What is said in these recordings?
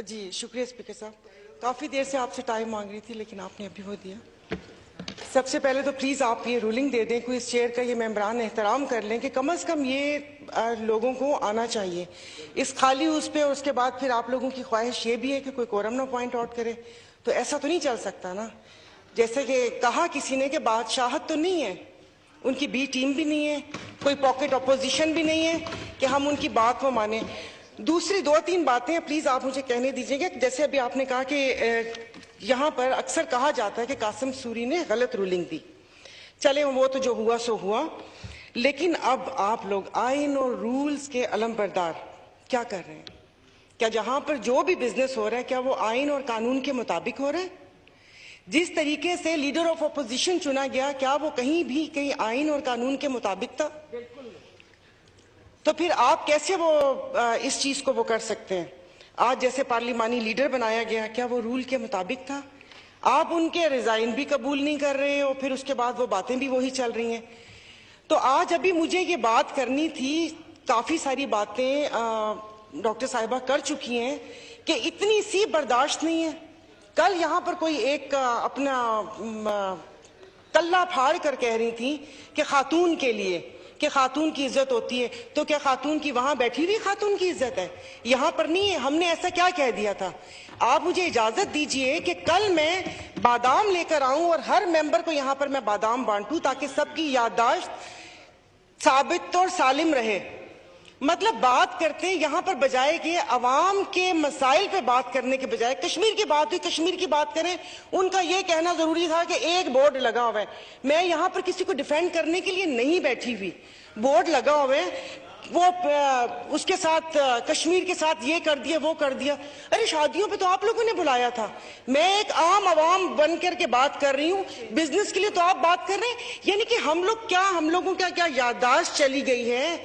جی شکریہ اسپیکر صاحب، کافی دیر سے آپ سے ٹائم مانگ رہی تھی لیکن آپ نے ابھی وہ دیا۔ سب سے پہلے تو پلیز آپ یہ رولنگ دے دیں، کوئی اس چیئر کا یہ ممبران احترام کر لیں کہ کم از کم یہ لوگوں کو آنا چاہیے اس خالی اس پہ، اور اس کے بعد پھر آپ لوگوں کی خواہش یہ بھی ہے کہ کوئی کورم نہ پوائنٹ آؤٹ کرے، تو ایسا تو نہیں چل سکتا نا۔ جیسے کہ کہا کسی نے کہ بادشاہت تو نہیں ہے، ان کی بی ٹیم بھی نہیں ہے، کوئی پاکٹ اپوزیشن بھی نہیں ہے کہ ہم ان کی بات کو مانیں۔ دوسری دو تین باتیں پلیز آپ مجھے کہنے دیجیے گا، جیسے ابھی آپ نے کہا کہ یہاں پر اکثر کہا جاتا ہے کہ قاسم سوری نے غلط رولنگ دی، چلے وہ تو جو ہوا سو ہوا، لیکن اب آپ لوگ آئین اور رولز کے علم بردار کیا کر رہے ہیں؟ کیا جہاں پر جو بھی بزنس ہو رہا ہے کیا وہ آئین اور قانون کے مطابق ہو رہا ہے؟ جس طریقے سے لیڈر آف اپوزیشن چنا گیا کیا وہ کہیں آئین اور قانون کے مطابق تھا؟ تو پھر آپ کیسے وہ اس چیز کو وہ کر سکتے ہیں؟ آج جیسے پارلیمانی لیڈر بنایا گیا کیا وہ رول کے مطابق تھا؟ آپ ان کے ریزائن بھی قبول نہیں کر رہے اور پھر اس کے بعد وہ باتیں بھی وہی چل رہی ہیں۔ تو آج ابھی مجھے یہ بات کرنی تھی، کافی ساری باتیں ڈاکٹر صاحبہ کر چکی ہیں کہ اتنی سی برداشت نہیں ہے۔ کل یہاں پر کوئی ایک اپنا کلہ پھاڑ کر کہہ رہی تھی کہ خاتون کے لیے کہ خاتون کی عزت ہوتی ہے، تو کیا خاتون کی وہاں بیٹھی ہوئی خاتون کی عزت ہے؟ یہاں پر نہیں ہے۔ ہم نے ایسا کیا کہہ دیا تھا؟ آپ مجھے اجازت دیجئے کہ کل میں بادام لے کر آؤں اور ہر ممبر کو یہاں پر میں بادام بانٹوں تاکہ سب کی یادداشت ثابت اور سالم رہے۔ مطلب بات کرتے ہیں یہاں پر بجائے کہ عوام کے مسائل پہ بات کرنے کے بجائے کشمیر کی بات ہوئی کشمیر کی بات کریں۔ ان کا یہ کہنا ضروری تھا کہ ایک بورڈ لگا ہوا ہے۔ میں یہاں پر کسی کو ڈیفینڈ کرنے کے لیے نہیں بیٹھی ہوئی، بورڈ لگا ہوا ہے، وہ اس کے ساتھ کشمیر کے ساتھ یہ کر دیا وہ کر دیا۔ ارے شادیوں پہ تو آپ لوگوں نے بلایا تھا، میں ایک عام عوام بن کر کے بات کر رہی ہوں، بزنس کے لیے تو آپ بات کر رہے ہیں۔ یعنی کہ ہم لوگوں کا کیا یادداشت چلی گئی ہے؟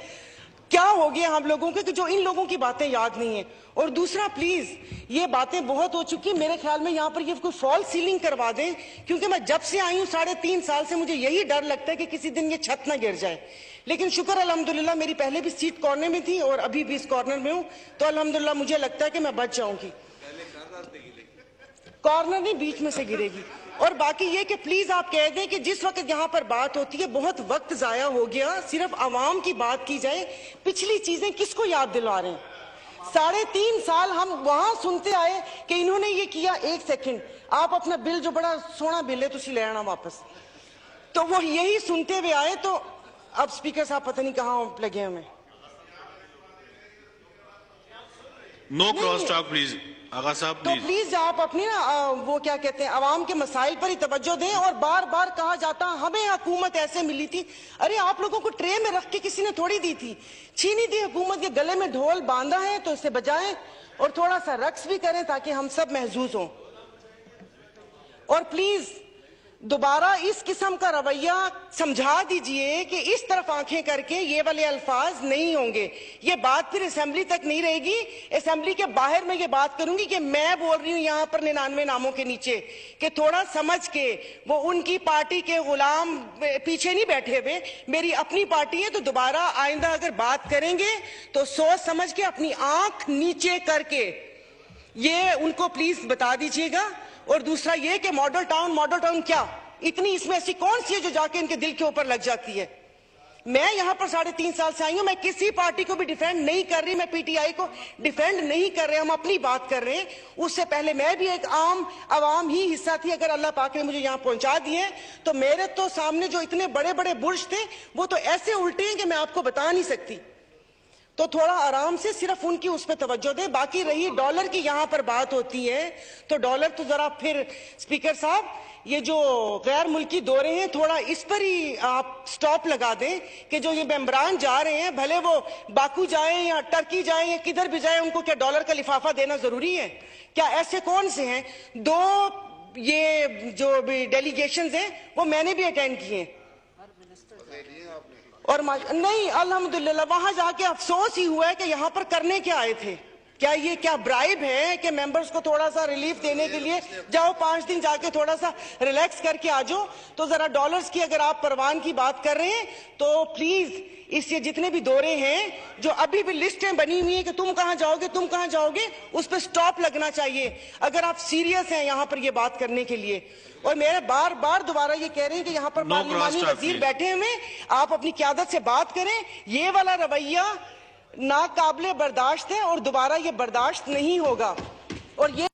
کیا ہو گیا ہم لوگوں کے کہ جو ان لوگوں کی باتیں یاد نہیں ہیں؟ اور دوسرا پلیز یہ باتیں بہت ہو چکی، میرے خیال میں یہاں پر یہ کوئی فال سیلنگ کروا دیں، کیونکہ میں جب سے آئی ہوں 3.5 سال سے مجھے یہی ڈر لگتا ہے کہ کسی دن یہ چھت نہ گر جائے۔ لیکن شکر الحمدللہ میری پہلے بھی سیٹ کارنر میں تھی اور ابھی بھی اس کارنر میں ہوں، تو الحمدللہ مجھے لگتا ہے کہ میں بچ جاؤں گی، کارنر نہیں بیچ میں سے گرے گی۔ اور باقی یہ کہ پلیز آپ کہہ دیں کہ جس وقت یہاں پر بات ہوتی ہے بہت وقت ضائع ہو گیا، صرف عوام کی بات کی جائے، پچھلی چیزیں کس کو یاد دلا رہے ہیں؟ 3.5 سال ہم وہاں سنتے آئے کہ انہوں نے یہ کیا۔ ایک سیکنڈ، آپ اپنا بل جو بڑا سونا بل ہے تسی لے آنا واپس، تو وہ یہی سنتے ہوئے آئے۔ تو اب اسپیکر صاحب پتہ نہیں کہاں لگے ہمیں۔ نو کراس ٹاک پلیز، آغا صاحب تو پلیز آپ اپنی وہ کیا کہتے ہیں عوام کے مسائل پر ہی توجہ دیں۔ اور بار بار کہا جاتا ہمیں حکومت ایسے ملی تھی، ارے آپ لوگوں کو ٹرے میں رکھ کے کسی نے تھوڑی دی تھی، چھینی تھی حکومت کے گلے میں ڈھول باندھا ہے تو اسے بجائیں اور تھوڑا سا رقص بھی کریں تاکہ ہم سب محظوظ ہوں۔ اور پلیز دوبارہ اس قسم کا رویہ سمجھا دیجئے کہ اس طرف آنکھیں کر کے یہ والے الفاظ نہیں ہوں گے۔ یہ بات پھر اسمبلی تک نہیں رہے گی، اسمبلی کے باہر میں یہ بات کروں گی کہ میں بول رہی ہوں یہاں پر 99 ناموں کے نیچے کہ تھوڑا سمجھ کے، وہ ان کی پارٹی کے غلام پیچھے نہیں بیٹھے ہوئے، میری اپنی پارٹی ہے، تو دوبارہ آئندہ اگر بات کریں گے تو سوچ سمجھ کے اپنی آنکھ نیچے کر کے یہ ان کو پلیز بتا دیجئے گا۔ اور دوسرا یہ کہ ماڈل ٹاؤن کیا اتنی اس میں ایسی کون سی ہے جو جا کے ان کے دل کے اوپر لگ جاتی ہے؟ میں یہاں پر 3.5 سال سے آئی ہوں، میں کسی پارٹی کو بھی ڈیفینڈ نہیں کر رہی، میں پی ٹی آئی کو ڈیفینڈ نہیں کر رہے، ہم اپنی بات کر رہے ہیں۔ اس سے پہلے میں بھی ایک عوام ہی حصہ تھی، اگر اللہ پاک نے مجھے یہاں پہنچا دیے تو میرے تو سامنے جو اتنے بڑے بڑے برج تھے وہ تو ایسے الٹے ہیں کہ میں آپ کو بتا نہیں سکتی۔ تو تھوڑا آرام سے صرف ان کی اس پہ توجہ دیں۔ باقی رہی ڈالر کی یہاں پر بات ہوتی ہے تو ڈالر تو ذرا پھر اسپیکر صاحب یہ جو غیر ملکی دورے ہیں تھوڑا اس پر ہی آپ سٹاپ لگا دیں کہ جو یہ ممبران جا رہے ہیں بھلے وہ باکو جائیں یا ٹرکی جائیں یا کدھر بھی جائیں، ان کو کیا ڈالر کا لفافہ دینا ضروری ہے؟ کیا ایسے کون سے ہیں؟ 2 یہ جو بھی ڈیلیگیشنز ہیں وہ میں نے بھی اٹینڈ کیے ہیں، اور نہیں الحمدللہ وہاں جا کے افسوس ہی ہوا ہے کہ یہاں پر کرنے کیا آئے تھے۔ کیا یہ کیا برائب ہے کہ ممبرز کو تھوڑا سا ریلیف دینے کے لیے جاؤ 5 دن جا کے تھوڑا سا ریلیکس کر کے آ جاؤ؟ تو ذرا ڈالرز کی اگر آپ پروان کی بات کر رہے ہیں تو پلیز اس یہ جتنے بھی دورے ہیں جو ابھی بھی لسٹیں بنی ہوئی ہیں کہ تم کہاں جاؤ گے اس پہ سٹاپ لگنا چاہیے اگر آپ سیریس ہیں یہاں پر یہ بات کرنے کے لیے. اور میرے بار بار دوبارہ یہ کہہ رہے ہیں کہ یہاں پر پارلیمانی وزیر بیٹھے ہوئے, آپ اپنی قیادت سے بات کریں. یہ والا رویہ ناقابل برداشت ہے اور دوبارہ یہ برداشت نہیں ہوگا. اور یہ